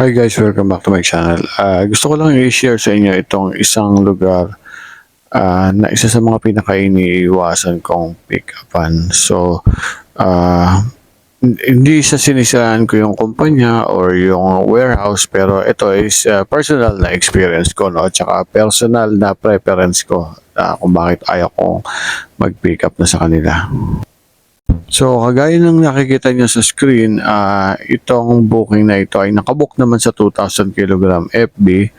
Hi guys, welcome back to my channel. Gusto ko lang i-share sa inyo itong isang lugar na isa sa mga pinaka-iniiwasan kong pick-upan. So, hindi sa sinisiraan ko yung kumpanya or yung warehouse, pero ito is personal na experience ko, no? Tsaka personal na preference ko kung bakit ayaw kong mag-pick up na sa kanila. So, kagaya ng nakikita nyo sa screen, itong booking na ito ay nakabook naman sa 2,000 kilogram FB.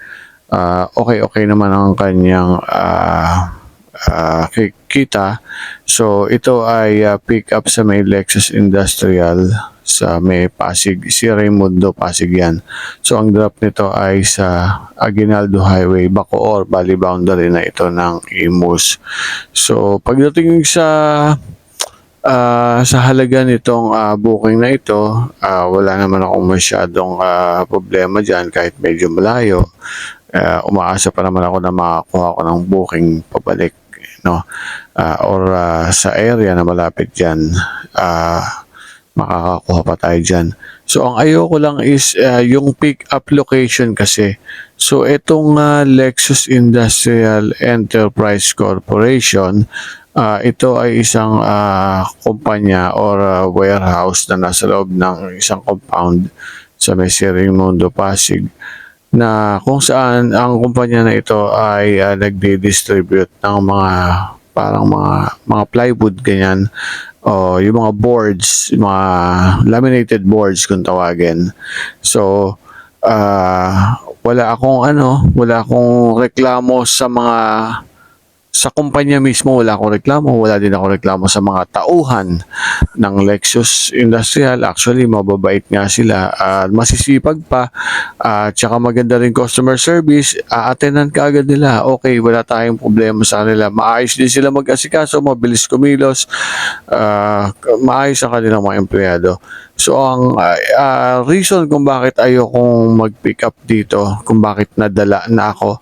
Okay naman ang kanyang kita. So, ito ay pick up sa may Lexus Industrial sa may Pasig, si Raimundo Pasig yan. So, ang drop nito ay sa Aguinaldo Highway, Bacoor, bali boundary na ito ng Imus. So, pagdating sa halaga nitong booking na ito, wala naman akong masyadong problema dyan kahit medyo malayo. Umaasa pa naman ako na makakuha ko ng booking pabalik, no? Or sa area na malapit dyan, makakakuha pa tayo dyan. So, ang ayoko lang is yung pick-up location kasi. So, itong Lexus Industrial Enterprise Corporation, ito ay isang kumpanya or warehouse na nasa loob ng isang compound sa may Raimundo Pasig na kung saan ang kumpanya na ito ay nagdi-distribute ng parang mga plywood ganyan o yung mga boards, mga laminated boards kung tawagin. So wala akong reklamo sa kumpanya mismo, wala akong reklamo. Wala din ako reklamo sa mga tauhan ng Lexus Industrial. Actually, mababait nga sila. Masisipag pa. Tsaka maganda rin customer service. Attenan ka agad nila. Okay, wala tayong problema sa kanila. Maayos din sila mag-asikaso, mabilis kumilos. Maayos ang kanilang mga empleyado. So, ang reason kung bakit ayokong mag-pick up dito, kung bakit nadala na ako,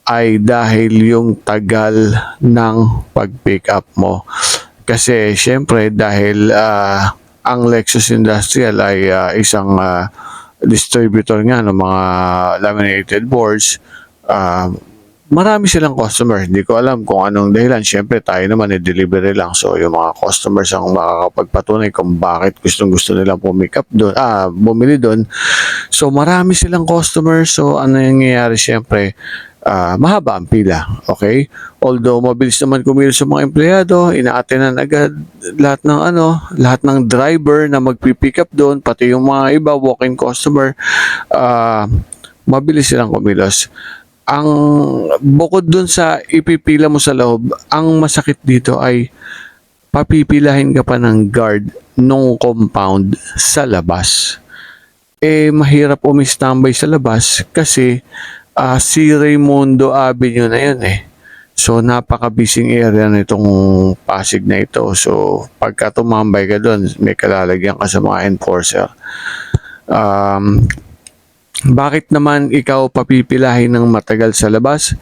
ay dahil yung tagal ng pag-pick up mo. Kasi syempre dahil ang Lexus Industrial ay isang distributor nga ng mga laminated boards, marami silang customer. Hindi ko alam kung anong dahilan. Syempre tayo naman delivery lang. So yung mga customers ang makakapagpatunay kung bakit gustong-gusto nilang pumick up doon, bumili doon. So marami silang customers. So ano yung nangyayari syempre, mahaba ang pila, okay? Although mabilis naman kumilos sa mga empleyado, ina-attenan agad lahat ng driver na magpi-pick up doon, pati yung mga iba walk-in customer, mabilis silang kumilos. Ang bukod doon sa ipipila mo sa loob, ang masakit dito ay papipilahin ka pa ng guard nung compound sa labas. Mahirap umistambay sa labas kasi si Raimundo Avenue na yun eh. So, napaka-busy area nitong Pasig na ito. So, pagka tumambay ka doon, may kalalagyan ka sa mga enforcer. Bakit naman ikaw papipilahin ng matagal sa labas?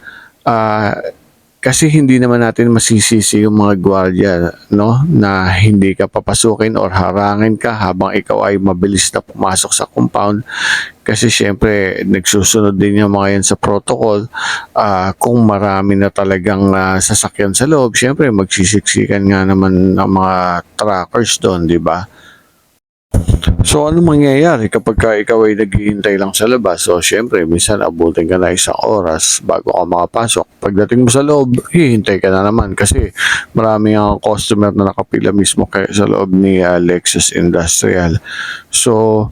Kasi hindi naman natin masisisi yung mga gwardiya, no, na hindi ka papasukin or harangin ka habang ikaw ay mabilis na pumasok sa compound. Kasi syempre nagsusunod din yung mga yan sa protocol. Kung marami na talagang sasakyan sa loob, syempre magsisiksikan nga naman ang mga trackers doon, di ba? So, ano mangyayari kapag ikaw ay naghihintay lang sa labas? So, syempre, minsan abutin ka na isang oras bago ka makapasok. Pagdating mo sa loob, hihintay ka na naman kasi marami ang customer na nakapila mismo sa loob ni Lexus Industrial. So,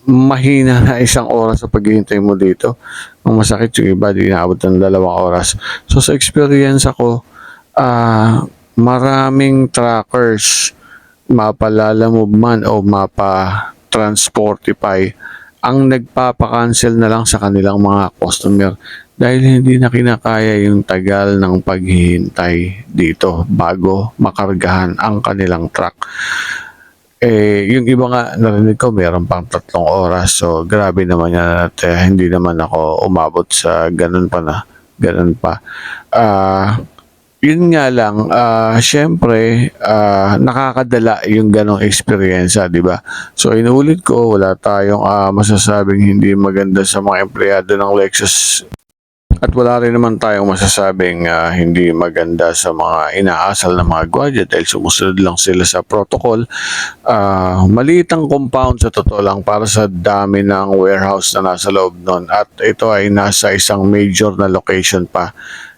mahina na isang oras sa paghihintay mo dito. Ang masakit yung iba, di inaabot ng 2 oras. So, sa experience ako, maraming trackers, mapa-Lalamove man o mapa-Transportify ang nagpapa-cancel na lang sa kanilang mga customer dahil hindi na kinakaya yung tagal ng paghihintay dito bago makargahan ang kanilang truck. Yung iba nga narinig ko meron pang 3 oras, so grabe naman yan at hindi naman ako umabot sa ganun pa. Yun nga lang, siyempre, nakakadala yung gano'ng eksperyensya, 'di ba? So inuulit ko, wala tayong, masasabing hindi maganda sa mga empleyado ng Lexus at wala rin naman tayong masasabing, hindi maganda sa mga inaasal na mga gwardiya dahil sumusunod lang sila sa protocol. Maliit ang compound sa totoo lang para sa dami ng warehouse na nasa loob nun at ito ay nasa isang major na location pa.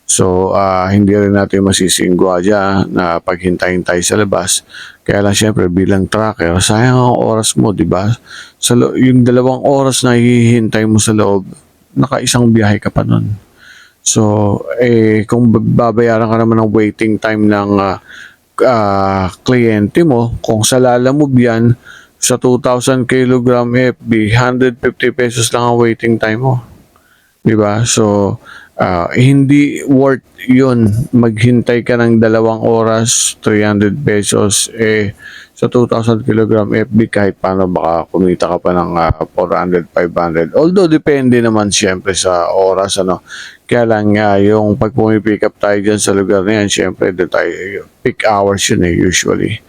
So, hindi rin natin masising gwardiya na paghintay-hintay sa labas. Kaya lang siyempre bilang tracker, sayang ang oras mo, di ba? Yung 2 oras na hihintay mo sa loob, nakaisang biyahe ka pa nun. So, kung babayaran ka naman ng waiting time ng kliyente mo, kung sa Lalamove yan, sa 2,000 kilogram FB, 150 pesos lang ang waiting time mo. 'Di ba? So, hindi worth 'yun maghintay ka ng 2 oras, 300 pesos, sa 2,000 kilogram FB kahit paano baka kumita ka pa ng 400, 500. Although depende naman siyempre sa oras ano. Kaya lang yung pag pumipick up tayo dyan sa lugar na yan, siyempre peak hours yun usually.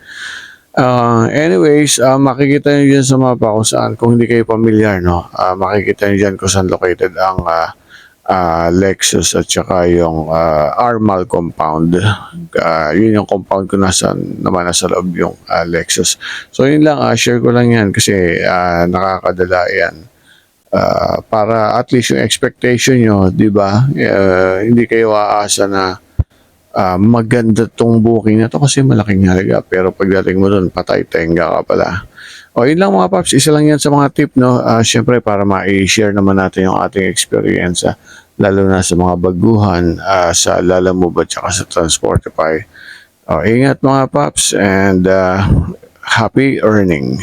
Anyways, makikita nyo dyan sa mapa kung saan, kung hindi kayo familiar, no? Makikita nyo dyan kung saan located ang Lexus at saka yung Armal compound. Yun yung compound ko nasa loob yung Lexus. So yun lang, share ko lang yan kasi nakakadala yan. Para at least yung expectation nyo, di ba? Hindi kayo aasa na maganda tong booking na to kasi malaking halaga. Pero pagdating mo doon, patay tenga ka pala. O yun lang mga paps, isa lang yan sa mga tip, no? Siyempre para ma-share naman natin yung ating experience, lalo na sa mga baguhan sa Lalamove at saka sa Transportify. Ingat mga paps and happy earning.